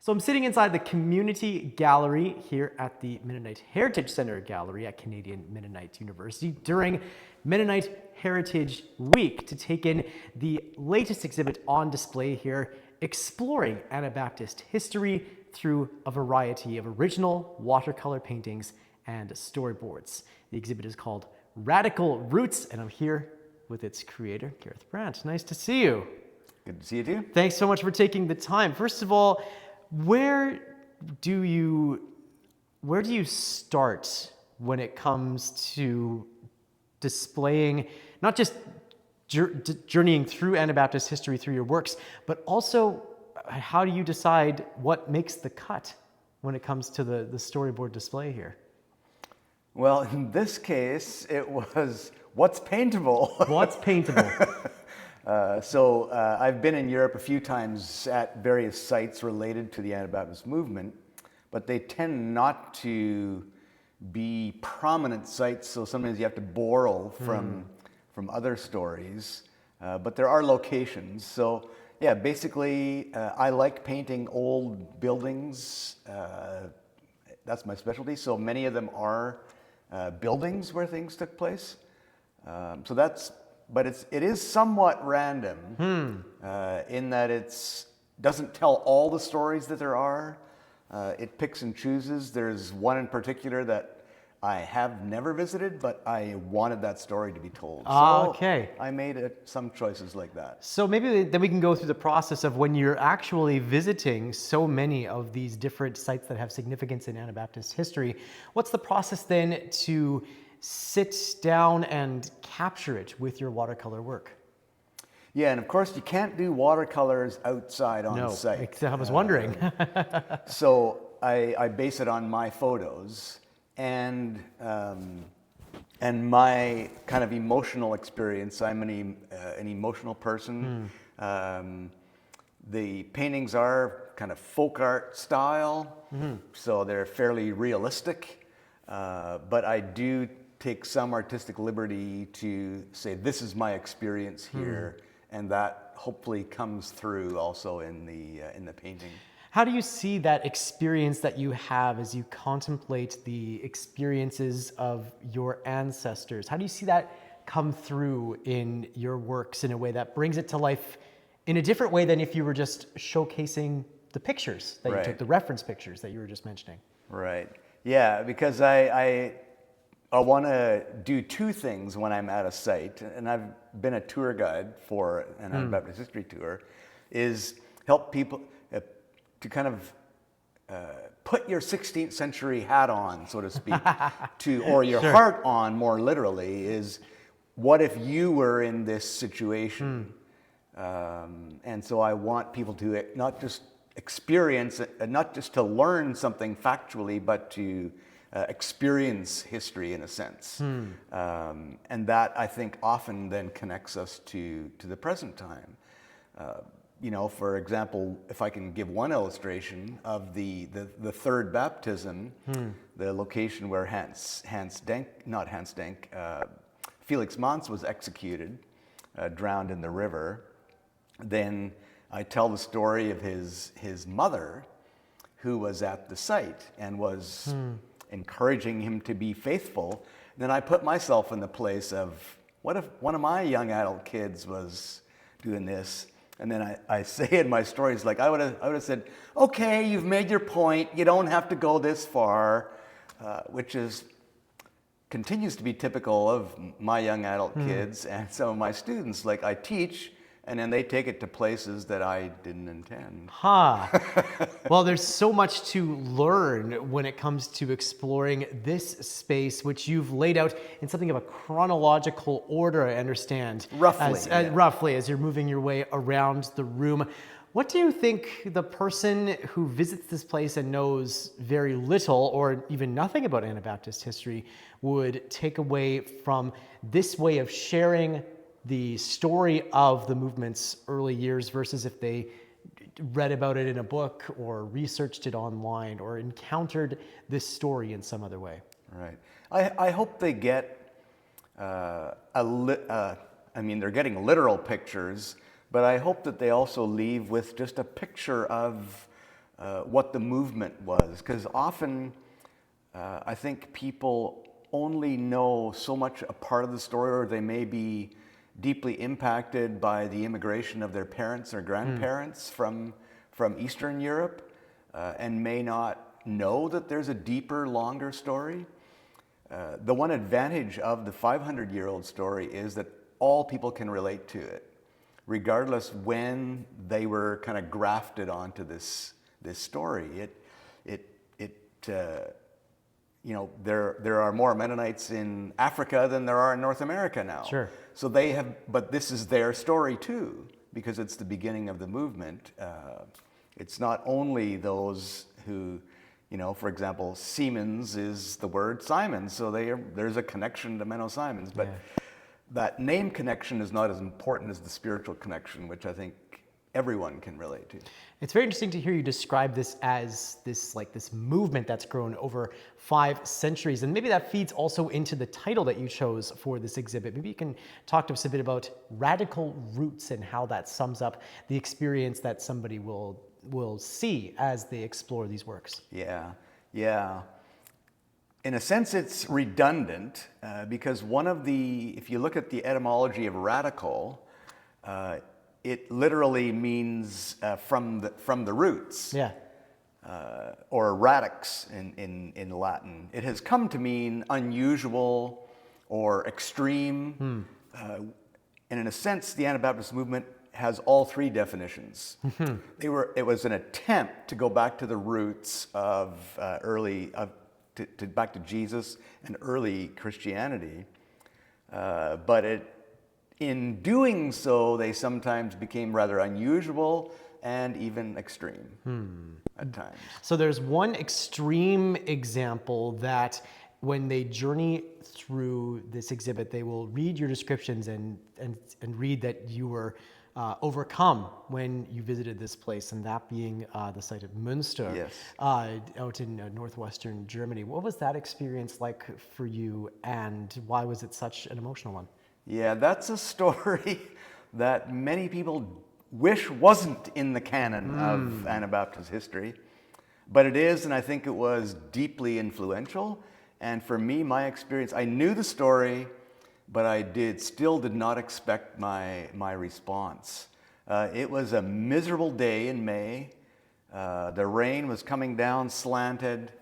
So I'm sitting inside the community gallery here at the Mennonite Heritage Centre Gallery at Canadian Mennonite University during Mennonite Heritage Week to take in the latest exhibit on display here, exploring Anabaptist history through a variety of original watercolor paintings and storyboards. The exhibit is called Radical Roots, and I'm here with its creator, Gareth Brandt. Nice to see you. Good to see you too. Thanks so much for taking the time. First of all, where do you start when it comes to displaying, not just journeying through Anabaptist history through your works, but also how do you decide what makes the cut when it comes to the storyboard display here? Well, in this case, it was what's paintable. What's paintable? I've been in Europe a few times at various sites related to the Anabaptist movement, but they tend not to be prominent sites, so sometimes you have to borrow from other stories, but there are locations. So yeah, basically I like painting old buildings. That's my specialty, so many of them are buildings where things took place. But it is somewhat random in that it doesn't tell all the stories that there are. It picks and chooses. There's one in particular that I have never visited, but I wanted that story to be told. Okay. I made some choices like that. So maybe then we can go through the process of when you're actually visiting so many of these different sites that have significance in Anabaptist history. What's the process then to sit down and capture it with your watercolor work? Yeah, and of course you can't do watercolors outside on site. I was wondering. So I base it on my photos and my kind of emotional experience. I'm an emotional person. The paintings are kind of folk art style, so they're fairly realistic, but I do take some artistic liberty to say this is my experience here, and that hopefully comes through also in the painting. How do you see that experience that you have as you contemplate the experiences of your ancestors? How do you see that come through in your works in a way that brings it to life in a different way than if you were just showcasing the pictures that you took, the reference pictures that you were just mentioning? Right. Yeah, because I want to do two things when I'm at a site, and I've been a tour guide for an Anabaptist history tour, is help people to kind of put your 16th century hat on, so to speak, or your heart on, more literally, is what if you were in this situation? And so I want people to not just experience it, not just to learn something factually, but to experience history in a sense. And that, I think, often then connects us to the present time. For example, if I can give one illustration of the third baptism, the location where Felix Mans was executed, drowned in the river, then I tell the story of his mother, who was at the site and was encouraging him to be faithful. Then I put myself in the place of, what if one of my young adult kids was doing this? And then I say in my stories, like I would have said, okay, you've made your point, you don't have to go this far, which continues to be typical of my young adult kids and some of my students. Like I teach, and then they take it to places that I didn't intend. Well, there's so much to learn when it comes to exploring this space, which you've laid out in something of a chronological order, I understand. Roughly, as you're moving your way around the room. What do you think the person who visits this place and knows very little or even nothing about Anabaptist history would take away from this way of sharing the story of the movement's early years versus if they read about it in a book or researched it online or encountered this story in some other way? Right. I hope they get they're getting literal pictures, but I hope that they also leave with just a picture of what the movement was. Because often I think people only know so much a part of the story, or they may be deeply impacted by the immigration of their parents or grandparents from Eastern Europe, and may not know that there's a deeper, longer story. The one advantage of the 500-year-old story is that all people can relate to it, regardless when they were kind of grafted onto this story. You know, there are more Mennonites in Africa than there are in North America now. Sure. So but this is their story too, because it's the beginning of the movement. It's not only those who, you know, for example, Siemens is the word Simon, so there's a connection to Menno Simons, but that name connection is not as important as the spiritual connection, which I think everyone can relate to. It's very interesting to hear you describe this as this movement that's grown over 5 centuries, and maybe that feeds also into the title that you chose for this exhibit. Maybe you can talk to us a bit about radical roots and how that sums up the experience that somebody will see as they explore these works. Yeah. In a sense, it's redundant because if you look at the etymology of radical, it literally means from the roots. Yeah. Or radix in Latin. It has come to mean unusual or extreme. And in a sense, the Anabaptist movement has all 3 definitions. It was an attempt to go back to the roots of back to Jesus and early Christianity, but in doing so, they sometimes became rather unusual and even extreme at times. So there's one extreme example that when they journey through this exhibit, they will read your descriptions and read that you were overcome when you visited this place, and that being the site of Münster, yes, out in northwestern Germany. What was that experience like for you, and why was it such an emotional one? Yeah, that's a story that many people wish wasn't in the canon of Anabaptist history, but it is, and I think it was deeply influential. And for me, my experience, I knew the story, but I still did not expect my response. It was a miserable day in May. The rain was coming down slanted.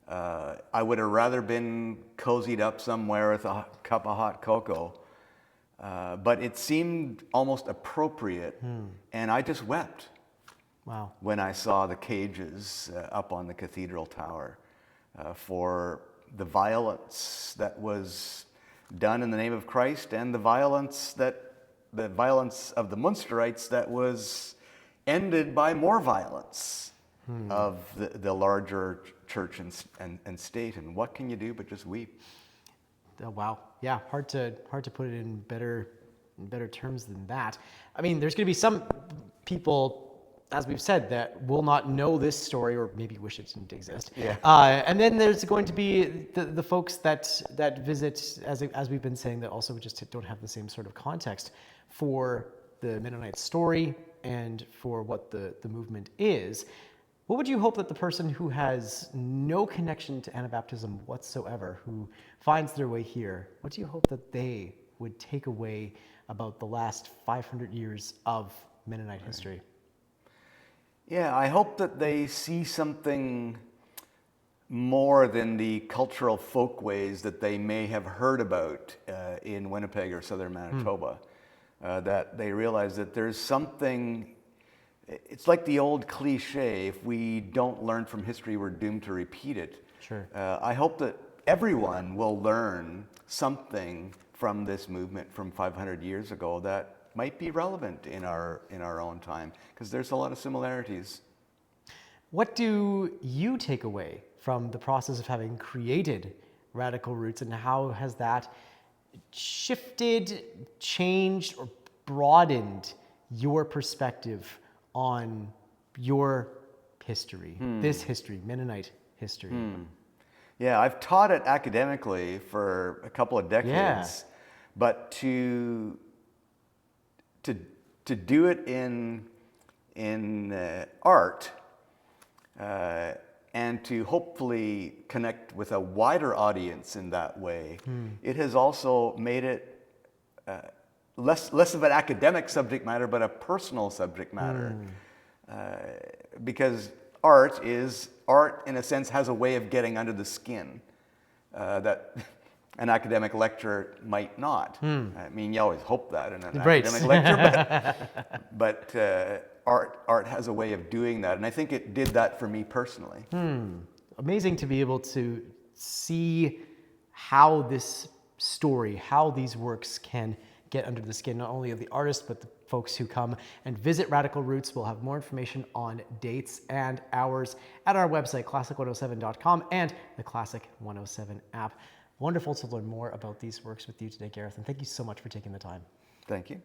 I would have rather been cozied up somewhere with a cup of hot cocoa. But it seemed almost appropriate, and I just wept. Wow. When I saw the cages up on the cathedral tower for the violence that was done in the name of Christ, and the violence of the Munsterites that was ended by more violence of the larger church and state. And what can you do but just weep? Oh, wow. Yeah, hard to put it in better terms than that. I mean, there's going to be some people, as we've said, that will not know this story, or maybe wish it didn't exist. Yeah. And then there's going to be the folks that visit, as we've been saying, that also just don't have the same sort of context for the Mennonite story and for what the movement is. What would you hope that the person who has no connection to Anabaptism whatsoever, who finds their way here, what do you hope that they would take away about the last 500 years of Mennonite history? Yeah, I hope that they see something more than the cultural folkways that they may have heard about in Winnipeg or southern Manitoba. That they realize that there's something. It's like the old cliche, if we don't learn from history, we're doomed to repeat it. Sure. I hope that everyone will learn something from this movement from 500 years ago that might be relevant in our own time, because there's a lot of similarities. What do you take away from the process of having created Radical Roots, and how has that shifted, changed, or broadened your perspective on your history, this history, Mennonite history? Yeah, I've taught it academically for a couple of decades, but to do it in art and to hopefully connect with a wider audience in that way. It has also made it less of an academic subject matter, but a personal subject matter. Because art in a sense has a way of getting under the skin that an academic lecture might not. I mean, you always hope that in an academic lecture, but art has a way of doing that, and I think it did that for me personally. Amazing to be able to see how this story, how these works can get under the skin, not only of the artist, but the folks who come and visit Radical Roots. We'll have more information on dates and hours at our website, classic107.com, and the Classic 107 app. Wonderful to learn more about these works with you today, Gareth, and thank you so much for taking the time. Thank you.